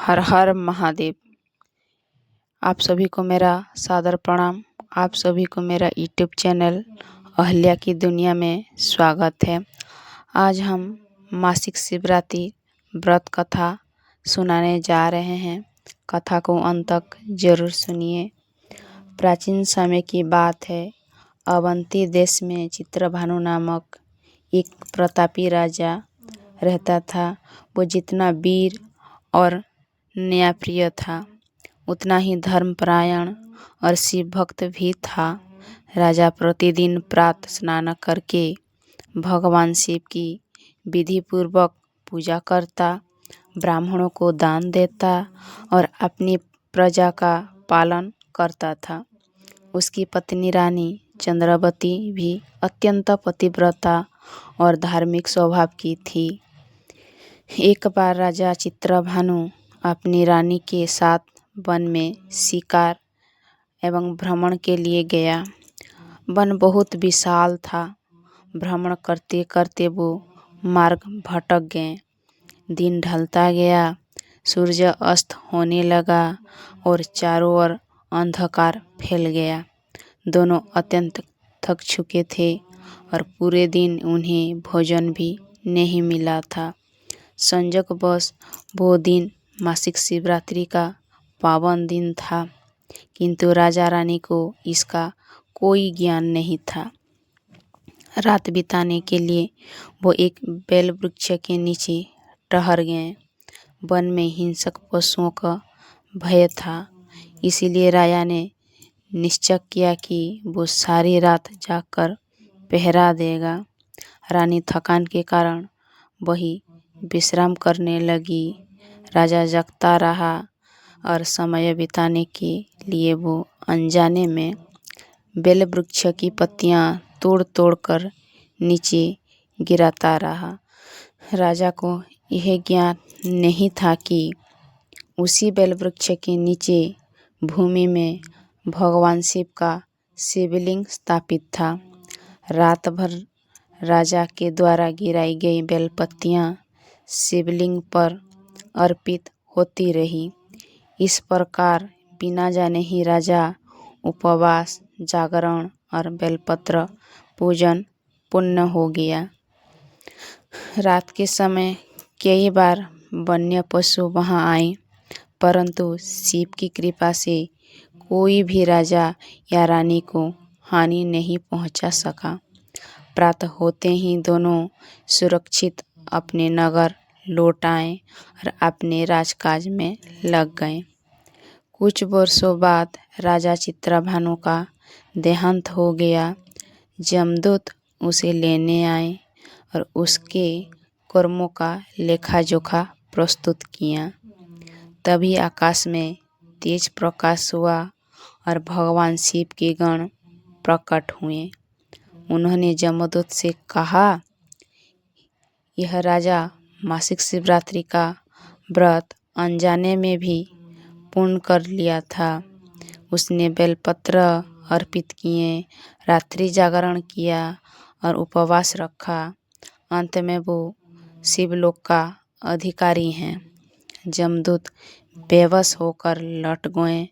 हर हर महादेव। आप सभी को मेरा सादर प्रणाम। आप सभी को मेरा यूट्यूब चैनल अहल्या की दुनिया में स्वागत है। आज हम मासिक शिवरात्रि व्रत कथा सुनाने जा रहे हैं। कथा को अंत तक जरूर सुनिए। प्राचीन समय की बात है। अवंती देश में चित्रभानु नामक एक प्रतापी राजा रहता था। वो जितना वीर और न्यायप्रिय था, उतना ही धर्मपरायण और शिव भक्त भी था। राजा प्रतिदिन प्रातः स्नान करके भगवान शिव की विधि पूर्वक पूजा करता, ब्राह्मणों को दान देता और अपनी प्रजा का पालन करता था। उसकी पत्नी रानी चंद्रवती भी अत्यंत पतिव्रता और धार्मिक स्वभाव की थी। एक बार राजा चित्रभानु अपनी रानी के साथ वन में शिकार एवं भ्रमण के लिए गया। वन बहुत विशाल था। भ्रमण करते करते वो मार्ग भटक गए। दिन ढलता गया, सूर्य अस्त होने लगा और चारों ओर अंधकार फैल गया। दोनों अत्यंत थक चुके थे और पूरे दिन उन्हें भोजन भी नहीं मिला था। संयोगवश वो दिन मासिक शिवरात्रि का पावन दिन था, किंतु राजा रानी को इसका कोई ज्ञान नहीं था। रात बिताने के लिए वो एक बेल वृक्ष के नीचे ठहर गए। वन में हिंसक पशुओं का भय था, इसीलिए राजा ने निश्चय किया कि वो सारी रात जागकर पहरा देगा। रानी थकान के कारण वही विश्राम करने लगी। राजा जगता रहा और समय बिताने के लिए वो अनजाने में बेल वृक्ष की पत्तियां तोड़ तोड़ कर नीचे गिराता रहा। राजा को यह ज्ञान नहीं था कि उसी बेल वृक्ष के नीचे भूमि में भगवान शिव का शिवलिंग स्थापित था। रात भर राजा के द्वारा गिराई गई बेलपत्तियां शिवलिंग पर अर्पित होती रही। इस प्रकार बिना जाने ही राजा उपवास, जागरण और बेलपत्र पूजन पूर्ण हो गया। रात के समय कई बार वन्य पशु वहां आए, परंतु शिव की कृपा से कोई भी राजा या रानी को हानि नहीं पहुंचा सका। प्रातः होते ही दोनों सुरक्षित अपने नगर लौट आए और अपने राजकाज में लग गए। कुछ वर्षों बाद राजा चित्रभानु का देहांत हो गया। जमदूत उसे लेने आए और उसके कर्मों का लेखा जोखा प्रस्तुत किया। तभी आकाश में तेज प्रकाश हुआ और भगवान शिव के गण प्रकट हुए। उन्होंने जमदूत से कहा, यह राजा मासिक शिवरात्रि का व्रत अनजाने में भी पूर्ण कर लिया था। उसने बेलपत्र अर्पित किए, रात्रि जागरण किया और उपवास रखा। अंत में वो शिवलोक का अधिकारी हैं। जमदूत बेबस होकर लौट गए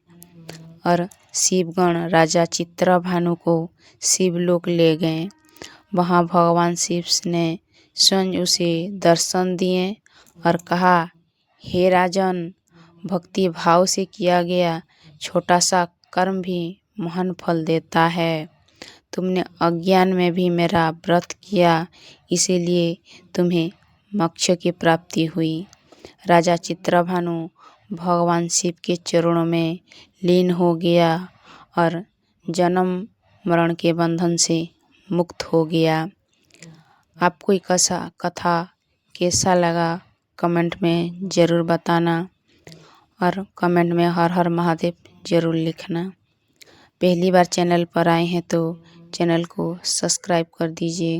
और शिवगण राजा चित्रभानु को शिवलोक ले गए। वहां भगवान शिव ने स्वयं उसे दर्शन दिए और कहा, हे राजन, भक्ति भाव से किया गया छोटा सा कर्म भी महान फल देता है। तुमने अज्ञान में भी मेरा व्रत किया, इसीलिए तुम्हें मोक्ष की प्राप्ति हुई। राजा चित्रभानु भगवान शिव के चरणों में लीन हो गया और जन्म मरण के बंधन से मुक्त हो गया। आपको ये कथा कैसा लगा कमेंट में ज़रूर बताना और कमेंट में हर हर महादेव ज़रूर लिखना। पहली बार चैनल पर आए हैं तो चैनल को सब्सक्राइब कर दीजिए।